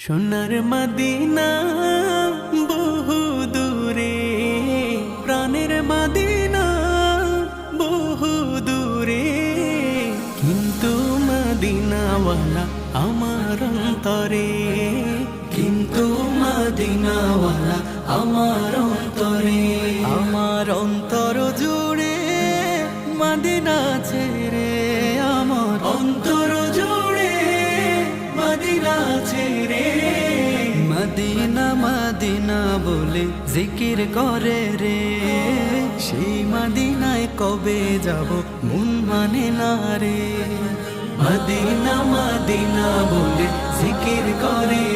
সোনার মদিনা বহু দূরে, প্রাণের মদিনা বহু দূরে, কিন্তু মদিনাওয়ালা আমার অন্তরে, কিন্তু মদিনাওয়ালা আমার অন্তরে, আমার অন্তর জুড়ে মদিনা ছেড়ে, আমার অন্তর জুড়ে মদিনা ছেড়ে। মদিনা মদিনা বলে জিকির করে রে, সেই মদিনায় কবে যাব মন মানে না রে। মদিনা মদিনা বলে জিকির করে